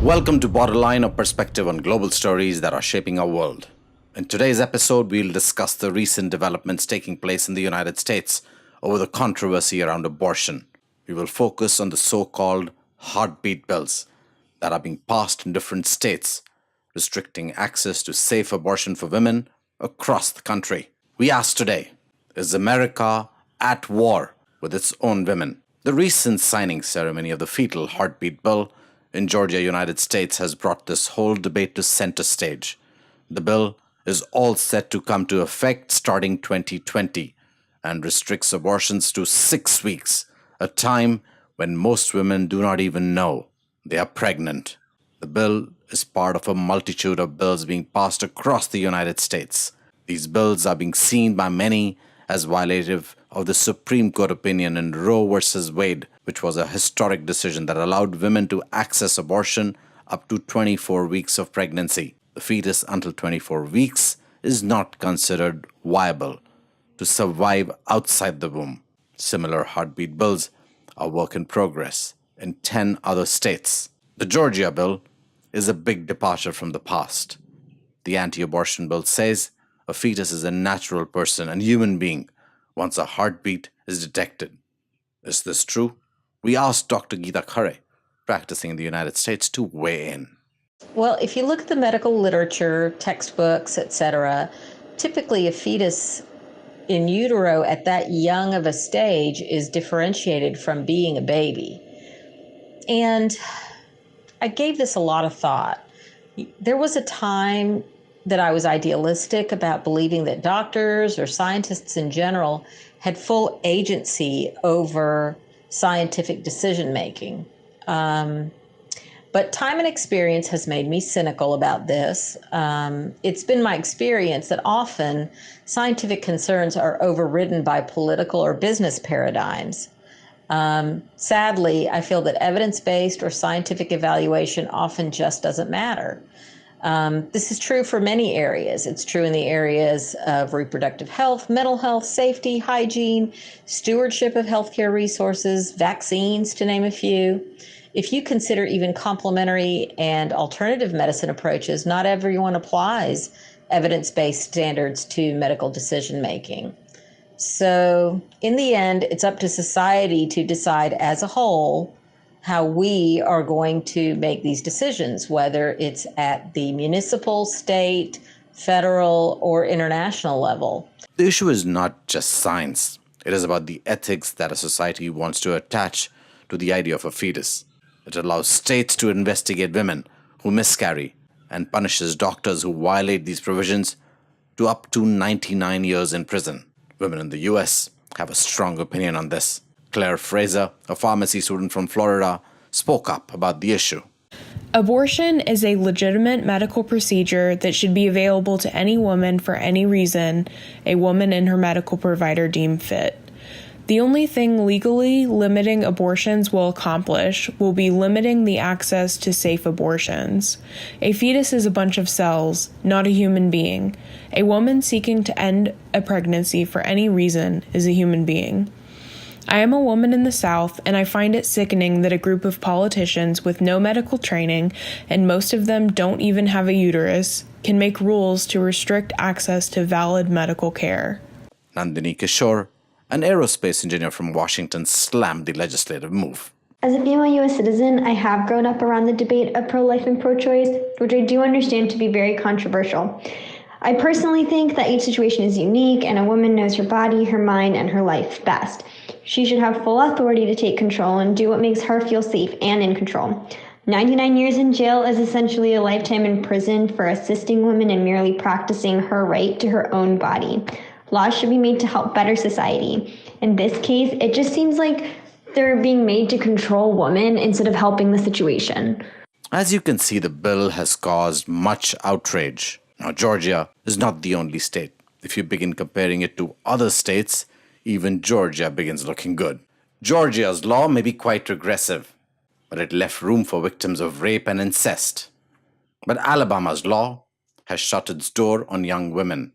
Welcome to Borderline, a perspective on global stories that are shaping our world. In today's episode, we'll discuss the recent developments taking place in the United States over the controversy around abortion. We will focus on the so-called heartbeat bills that are being passed in different states, restricting access to safe abortion for women across the country. We ask today, is America at war with its own women? The recent signing ceremony of the fetal heartbeat bill in Georgia, United States, has brought this whole debate to center stage. The bill is all set to come to effect starting 2020 and restricts abortions to 6 weeks, a time when most women do not even know they are pregnant. The bill is part of a multitude of bills being passed across the United States. These bills are being seen by many as violative of the Supreme Court opinion in Roe v. Wade, which was a historic decision that allowed women to access abortion up to 24 weeks of pregnancy. The fetus until 24 weeks is not considered viable to survive outside the womb. Similar heartbeat bills are work in progress in 10 other states. The Georgia bill is a big departure from the past. The anti-abortion bill says a fetus is a natural person and human being once a heartbeat is detected. Is this true? We asked Dr. Geeta Khare, practicing in the United States, to weigh in. Well, if you look at the medical literature, textbooks, etc., typically a fetus in utero at that young of a stage is differentiated from being a baby. And I gave this a lot of thought. There was a time that I was idealistic about believing that doctors or scientists in general had full agency over scientific decision making. But time and experience has made me cynical about this. It's been my experience that often scientific concerns are overridden by political or business paradigms. Sadly, I feel that evidence-based or scientific evaluation often just doesn't matter. This is true for many areas. It's true in the areas of reproductive health, mental health, safety, hygiene, stewardship of healthcare resources, vaccines, to name a few. If you consider even complementary and alternative medicine approaches, not everyone applies evidence-based standards to medical decision-making. So in the end, it's up to society to decide as a whole how we are going to make these decisions, whether it's at the municipal, state, federal, or international level. The issue is not just science. It is about the ethics that a society wants to attach to the idea of a fetus. It allows states to investigate women who miscarry and punishes doctors who violate these provisions to up to 99 years in prison. Women in the US have a strong opinion on this. Claire Fraser, a pharmacy student from Florida, spoke up about the issue. Abortion is a legitimate medical procedure that should be available to any woman for any reason a woman and her medical provider deem fit. The only thing legally limiting abortions will accomplish will be limiting the access to safe abortions. A fetus is a bunch of cells, not a human being. A woman seeking to end a pregnancy for any reason is a human being. I am a woman in the South, and I find it sickening that a group of politicians with no medical training, and most of them don't even have a uterus, can make rules to restrict access to valid medical care. Nandini Kishore, an aerospace engineer from Washington, slammed the legislative move. As a female U.S. citizen, I have grown up around the debate of pro-life and pro-choice, which I do understand to be very controversial. I personally think that each situation is unique, and a woman knows her body, her mind, and her life best. She should have full authority to take control and do what makes her feel safe and in control. 99 years in jail is essentially a lifetime in prison for assisting women in merely practicing her right to her own body. Laws should be made to help better society. In this case, it just seems like they're being made to control women instead of helping the situation. As you can see, the bill has caused much outrage. Now, Georgia is not the only state. If you begin comparing it to other states, even Georgia begins looking good. Georgia's law may be quite regressive, but it left room for victims of rape and incest. But Alabama's law has shut its door on young women.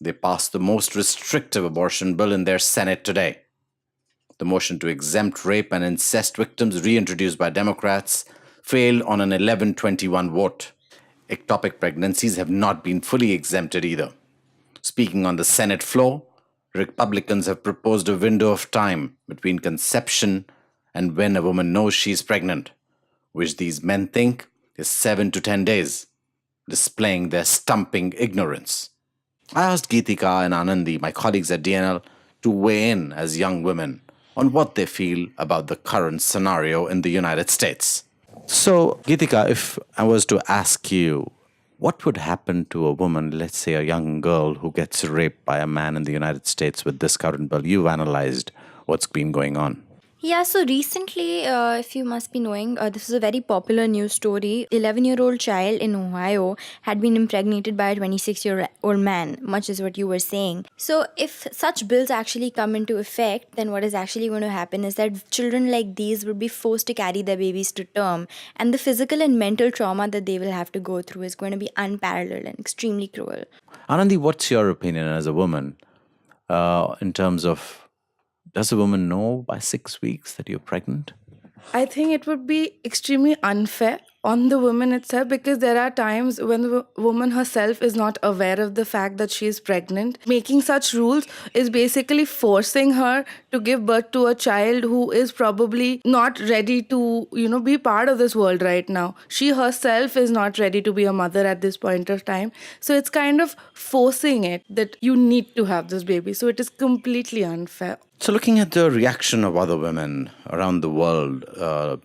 They passed the most restrictive abortion bill in their Senate today. The motion to exempt rape and incest victims, reintroduced by Democrats, failed on an 11-21 vote. Ectopic pregnancies have not been fully exempted either. Speaking on the Senate floor, Republicans have proposed a window of time between conception and when a woman knows she is pregnant, which these men think is 7 to 10 days, displaying their stumping ignorance. I asked Geetika and Anandi, my colleagues at DNL, to weigh in as young women on what they feel about the current scenario in the United States. So, Geetika, if I was to ask you, what would happen to a woman, let's say a young girl who gets raped by a man in the United States with this current bill? You've analyzed what's been going on. Yeah, so recently, if you must be knowing, this is a very popular news story. 11-year-old child in Ohio had been impregnated by a 26-year-old man, much as what you were saying. So if such bills actually come into effect, then what is actually going to happen is that children like these will be forced to carry their babies to term. And the physical and mental trauma that they will have to go through is going to be unparalleled and extremely cruel. Anandi, what's your opinion as a woman in terms of, does a woman know by 6 weeks that you're pregnant? I think it would be extremely unfair on the woman itself, because there are times when the woman herself is not aware of the fact that she is pregnant. Making such rules is basically forcing her to give birth to a child who is probably not ready to, be part of this world right now. She herself is not ready to be a mother at this point of time. So it's kind of forcing it that you need to have this baby. So it is completely unfair. So looking at the reaction of other women around the world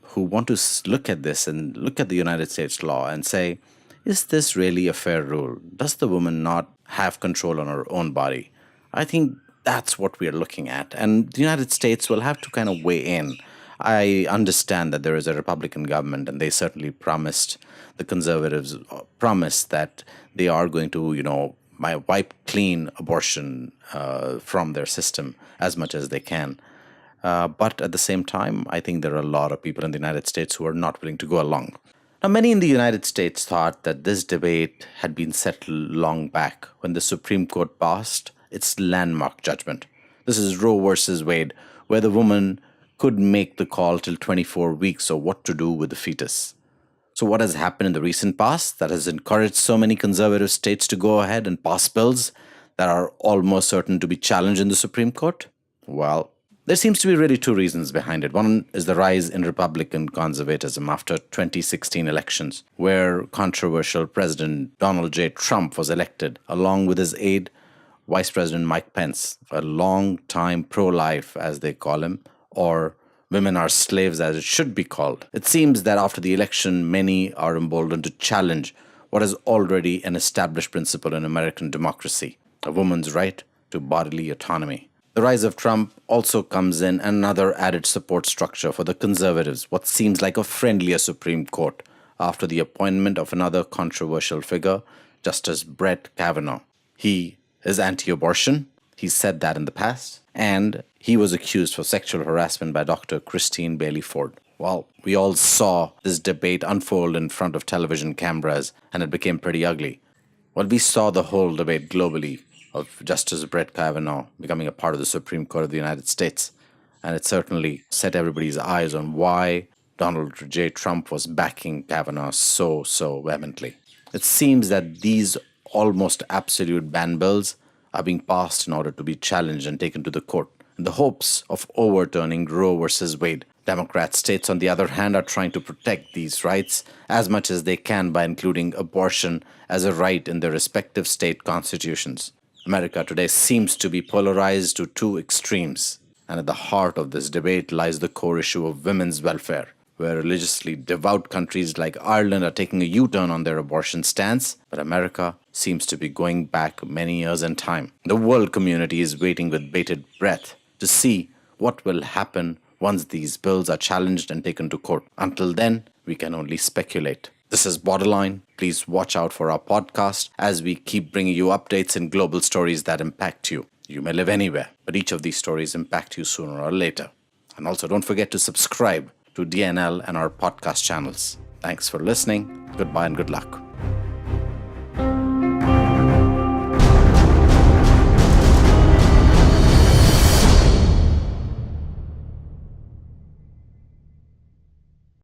who want to look at this and look at the United States law and say, is this really a fair rule? Does the woman not have control on her own body? I think that's what we're looking at. And the United States will have to kind of weigh in. I understand that there is a Republican government, and they certainly promised, the conservatives promised that they are going to, wipe clean abortion from their system as much as they can. But at the same time, I think there are a lot of people in the United States who are not willing to go along. Now, many in the United States thought that this debate had been settled long back when the Supreme Court passed its landmark judgment. This is Roe versus Wade, where the woman could make the call till 24 weeks of what to do with the fetus. So what has happened in the recent past that has encouraged so many conservative states to go ahead and pass bills that are almost certain to be challenged in the Supreme Court? Well, there seems to be really two reasons behind it. One is the rise in Republican conservatism after 2016 elections, where controversial President Donald J. Trump was elected, along with his aide, Vice President Mike Pence, a long-time pro-life, as they call him, or women are slaves, as it should be called. It seems that after the election, many are emboldened to challenge what is already an established principle in American democracy, a woman's right to bodily autonomy. The rise of Trump also comes in another added support structure for the conservatives, what seems like a friendlier Supreme Court, after the appointment of another controversial figure, Justice Brett Kavanaugh. He is anti-abortion. He said that in the past. And he was accused for sexual harassment by Dr. Christine Blasey Ford. Well, we all saw this debate unfold in front of television cameras, and it became pretty ugly. Well, we saw the whole debate globally of Justice Brett Kavanaugh becoming a part of the Supreme Court of the United States. And it certainly set everybody's eyes on why Donald J. Trump was backing Kavanaugh so vehemently. It seems that these almost absolute ban bills are being passed in order to be challenged and taken to the court in the hopes of overturning Roe versus Wade. Democrat states, on the other hand, are trying to protect these rights as much as they can by including abortion as a right in their respective state constitutions. America today seems to be polarized to two extremes, and at the heart of this debate lies the core issue of women's welfare, where religiously devout countries like Ireland are taking a U-turn on their abortion stance, but America seems to be going back many years in time. The world community is waiting with bated breath to see what will happen once these bills are challenged and taken to court. Until then, we can only speculate. This is Borderline. Please watch out for our podcast as we keep bringing you updates and global stories that impact you. You may live anywhere, but each of these stories impact you sooner or later. And also don't forget to subscribe to DNL and our podcast channels. Thanks for listening. Goodbye and good luck.